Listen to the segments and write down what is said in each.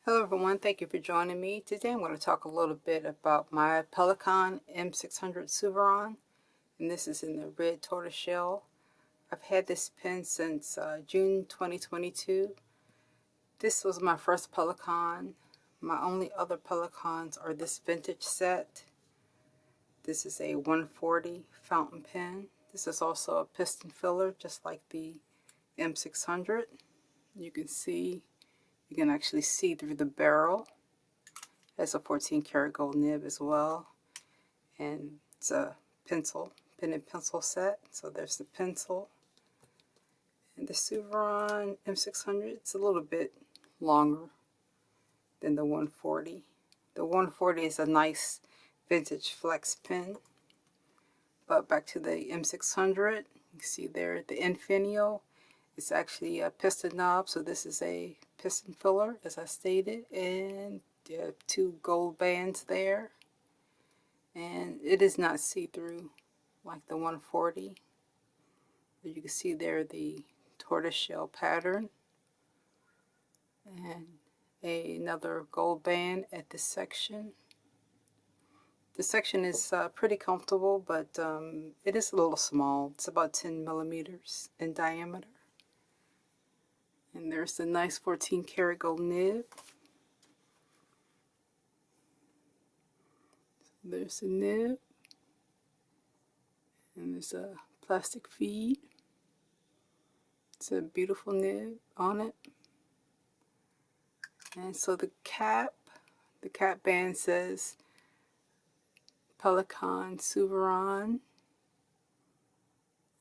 Hello everyone, thank you for joining me. Today I'm going to talk a little bit about my Pelikan M600 Souveran, and this is in the red tortoiseshell. I've had this pen since June 2022. This was my first Pelikan. My only other Pelikans are this vintage set. This is a 140 fountain pen. This is also a piston filler, just like the M600. You can actually see through the barrel. It has a 14 karat gold nib as well, and it's a pen and pencil set. So there's the pencil, and the Souveran M600. It's a little bit longer than the 140. The 140 is a nice vintage flex pen. But back to the M600, you see there the Infinio. It's actually a piston knob, so this is a piston filler, as I stated, and there are two gold bands there. And it is not see-through like the 140. But you can see there the tortoiseshell pattern and another gold band at this section. The section is pretty comfortable, but it is a little small. It's about 10 millimeters in diameter. And there's the nice 14 karat gold nib. There's the nib. And there's a plastic feed. It's a beautiful nib on it. And so the cap band says Pelikan Souveran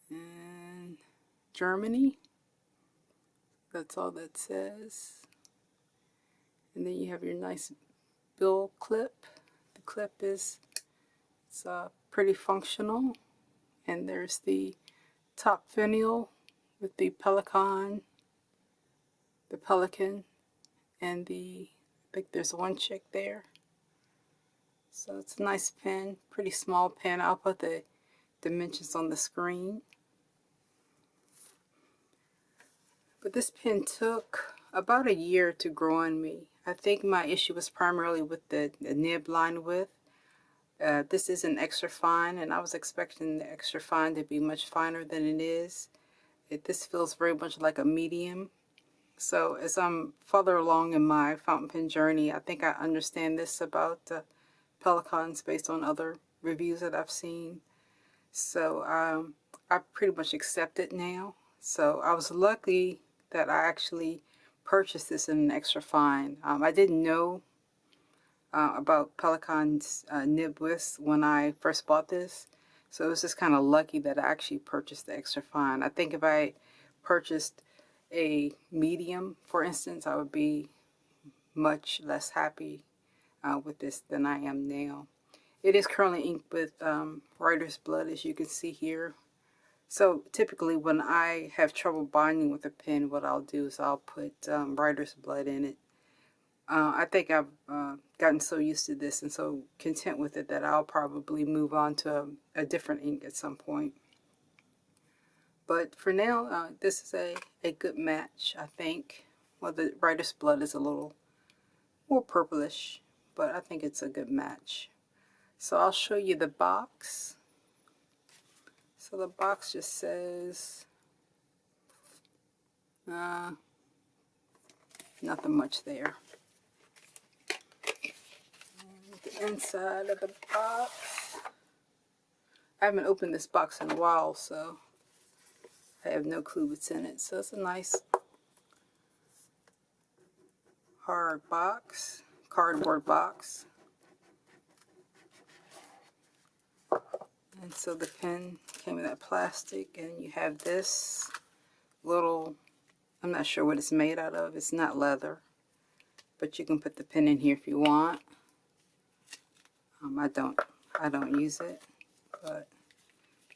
and Germany. That's all that says. And then you have your nice bill clip. The clip is pretty functional. And there's the top finial with the Pelikan, and I think there's one chick there. So it's a nice pen, pretty small pen. I'll put the dimensions on the screen. But this pen took about a year to grow on me. I think my issue was primarily with the nib line width. This is an extra fine, and I was expecting the extra fine to be much finer than it is. This feels very much like a medium. So as I'm further along in my fountain pen journey, I think I understand this about Pelikans based on other reviews that I've seen. So I pretty much accept it now. So I was lucky that I actually purchased this in an extra fine. I didn't know about Pelikan's nib widths when I first bought this. So it was just kind of lucky that I actually purchased the extra fine. I think if I purchased a medium, for instance, I would be much less happy with this than I am now. It is currently inked with writer's blood, as you can see here. So typically when I have trouble binding with a pen, what I'll do is I'll put writer's blood in it. I think I've gotten so used to this and so content with it that I'll probably move on to a different ink at some point. But for now, this is a good match, I think. Well, the writer's blood is a little more purplish, but I think it's a good match. So I'll show you the box. So the box just says nothing much there. And the inside of the box, I haven't opened this box in a while, so I have no clue what's in it. So it's a nice hard box, cardboard box. And so the pen came in that plastic, and you have this little, I'm not sure what it's made out of. It's not leather, but you can put the pen in here if you want. I don't use it, but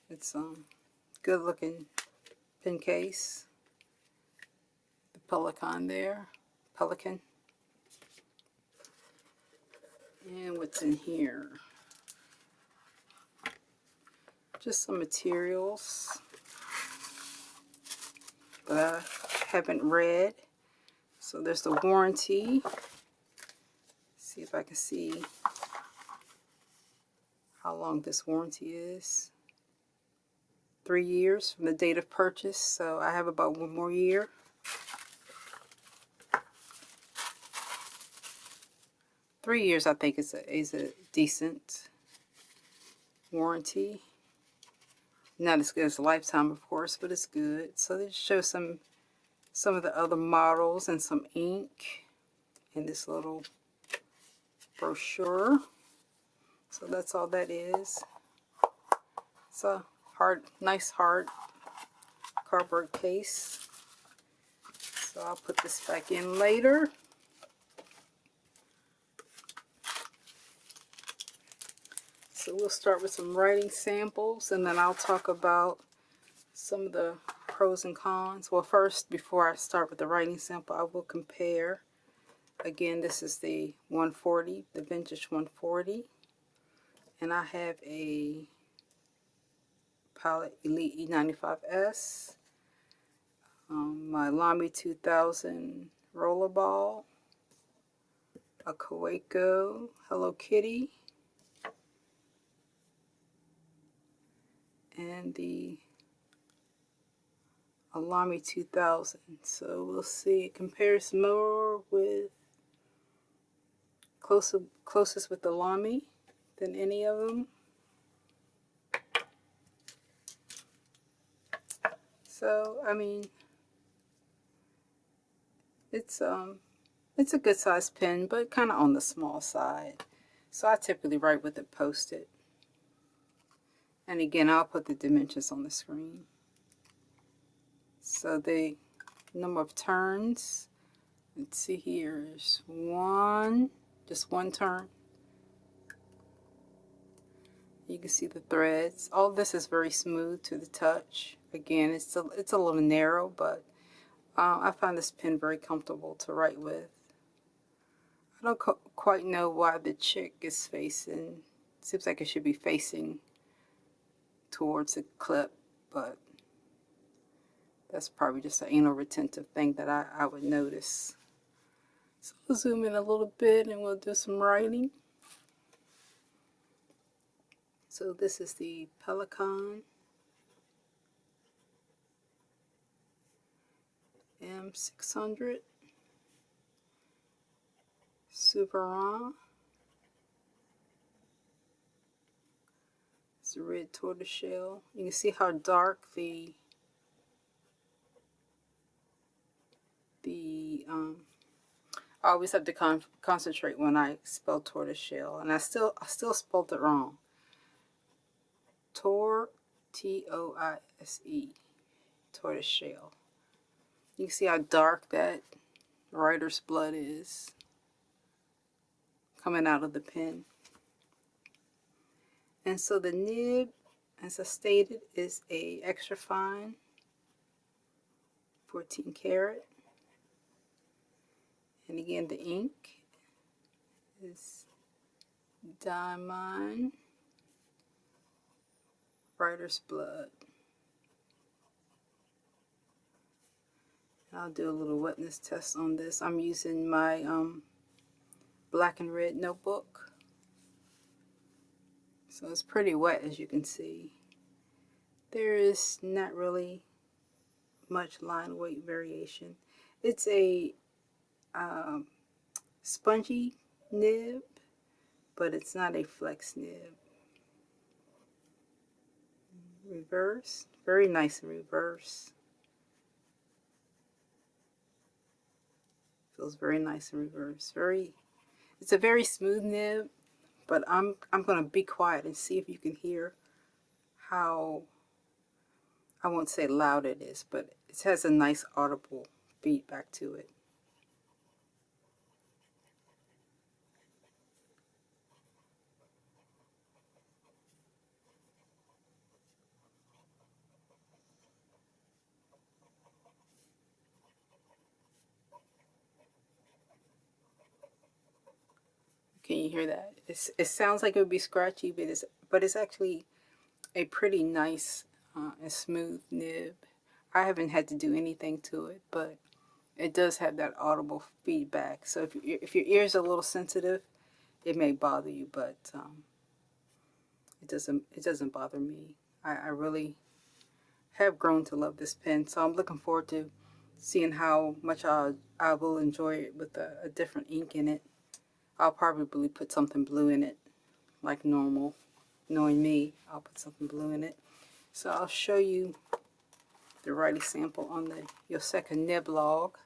it's good looking pen case. The Pelikan there, Pelikan. And what's in here? Just some materials that I haven't read. So there's the warranty. see if I can see how long this warranty is. 3 years from the date of purchase, so I have about 1 more year. Three years, I think, is a decent warranty. Not as good as a lifetime, of course, but it's good. So they show some of the other models and some ink in this little brochure. So that's all that is. It's a nice hard cardboard case. So I'll put this back in later. So we'll start with some writing samples, and then I'll talk about some of the pros and cons. Well, first, before I start with the writing sample, I will compare. Again, this is the 140, the vintage 140. And I have a Pilot Elite E95S, my Lamy 2000 rollerball, a Kaweco Hello Kitty, and the Lamy 2000. So we'll see. It compares more with closest with the Lamy than any of them. So I mean, it's a good size pen, but kind of on the small side. So I typically write with it Post-it. And again, I'll put the dimensions on the screen. So the number of turns, let's see here, is just one turn. You can see the threads. All this is very smooth to the touch. Again, it's a little narrow, but I find this pen very comfortable to write with. I don't quite know why the chick is facing. Seems like it should be facing towards the clip, but that's probably just an anal retentive thing that I would notice. So we'll zoom in a little bit and we'll do some writing. So this is the Pelikan M600 Souveran. It's a red tortoiseshell. You can see how dark I always have to concentrate when I spell tortoiseshell, and I still spelled it wrong. T-O-I-S-E, tortoiseshell. You can see how dark that writer's blood is coming out of the pen. And so the nib, as I stated, is a extra fine 14 karat. And again, the ink is Diamond Writer's Blood. I'll do a little wetness test on this. I'm using my black and red notebook. So it's pretty wet, as you can see. There is not really much line weight variation. It's a spongy nib, but it's not a flex nib. Reverse, very nice in reverse. Feels very nice in reverse. It's a very smooth nib, but I'm gonna be quiet and see if you can hear how, I won't say loud it is, but it has a nice audible feedback to it. Can you hear that? It sounds like it would be scratchy, but it's actually a pretty nice and smooth nib. I haven't had to do anything to it, but it does have that audible feedback. So if your ears are a little sensitive, it may bother you, but it doesn't bother me. I really have grown to love this pen, so I'm looking forward to seeing how much I will enjoy it with a different ink in it. I'll probably put something blue in it, like normal. Knowing me, I'll put something blue in it. So I'll show you the writing sample on the Yoseka nib log.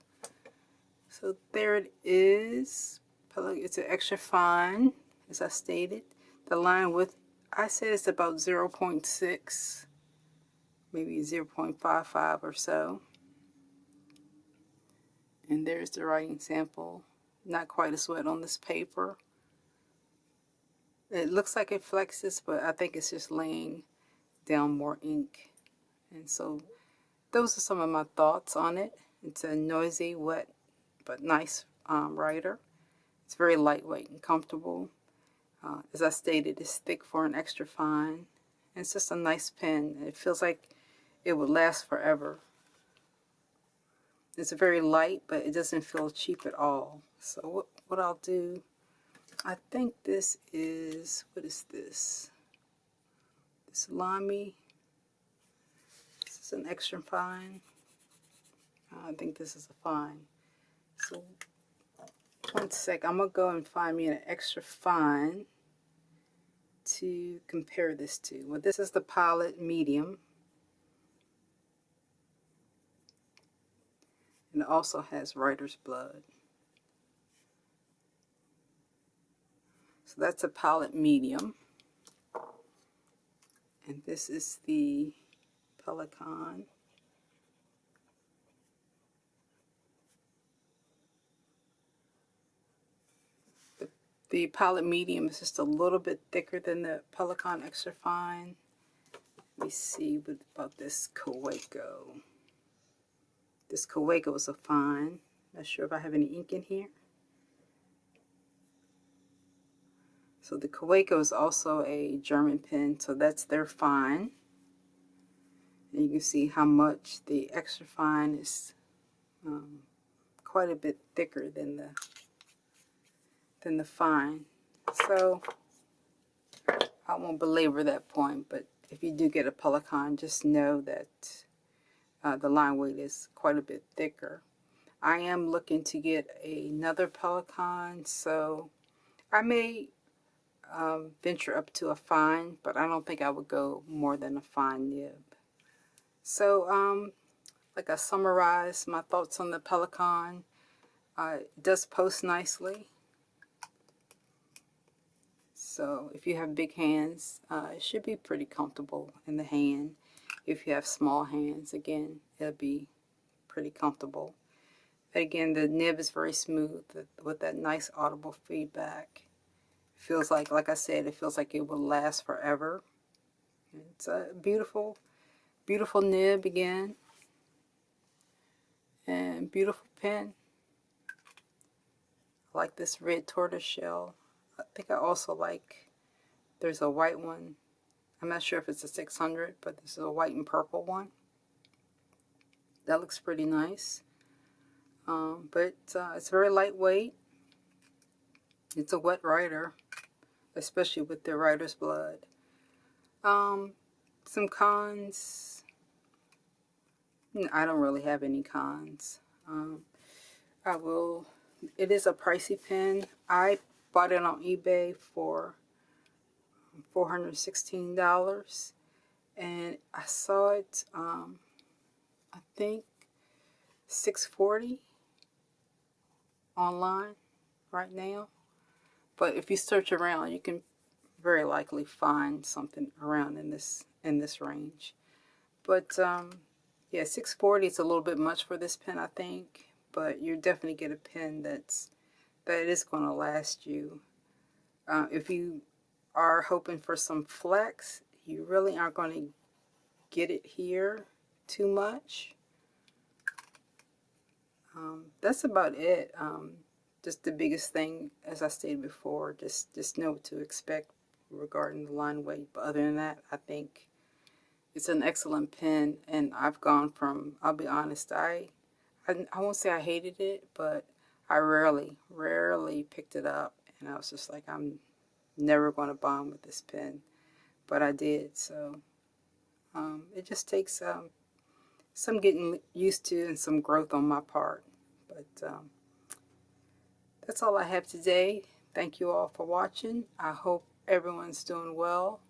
So there it is. It's an extra fine, as I stated. The line width, I said it's about 0.6, maybe 0.55 or so. And there's the writing sample. Not quite as wet on this paper. It looks like it flexes, but I think it's just laying down more ink. And so those are some of my thoughts on it. It's a noisy, wet, but nice writer. It's very lightweight and comfortable. As I stated, it's thick for an extra fine. And it's just a nice pen. It feels like it would last forever. It's very light, but it doesn't feel cheap at all. So what I'll do, I think this is, what is this? This Lamy. This is an extra fine. I think this is a fine. So one sec, I'm going to go and find me an extra fine to compare this to. Well, this is the Pilot Medium. And it also has writer's blood. So that's a Pilot Medium. And this is the Pelikan. The Pilot Medium is just a little bit thicker than the Pelikan Extra Fine. Let me see what about this Kaweco. This Kaweco is a fine. Not sure if I have any ink in here. So the Kaweco is also a German pen, so that's their fine. And you can see how much the extra fine is quite a bit thicker than the fine. So I won't belabor that point, but if you do get a Pelikan, just know that the line weight is quite a bit thicker. I am looking to get another Pelikan, so I may venture up to a fine, but I don't think I would go more than a fine nib. So like I summarized my thoughts on the Pelikan. It does post nicely. So if you have big hands, it should be pretty comfortable in the hand. If you have small hands, again, it'll be pretty comfortable. But again, the nib is very smooth with that nice audible feedback. It feels like I said, it feels like it will last forever. It's a beautiful, beautiful nib again. And beautiful pen. I like this red tortoise shell. I think I also like, there's a white one. I'm not sure if it's a 600, but this is a white and purple one. That looks pretty nice. But it's very lightweight. It's a wet writer, especially with the writer's blood. Some cons. I don't really have any cons. It is a pricey pen. I bought it on eBay for $416, and I saw it I think $640 online right now, but if you search around, you can very likely find something around in this range. But yeah, $640 is a little bit much for this pen, I think, but you definitely get a pen that is going to last you. If you are hoping for some flex, you really aren't going to get it here too much. That's about it. Just the biggest thing, as I stated before, just know what to expect regarding the line weight. But other than that, I think it's an excellent pen, and I've gone from, I'll be honest, I won't say I hated it, but I rarely picked it up, And I was just like, I'm never going to bond with this pen. But I did. So it just takes some getting used to and some growth on my part. But that's all I have today. Thank you all for watching. I hope everyone's doing well.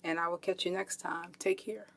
And I will catch you next time. Take care.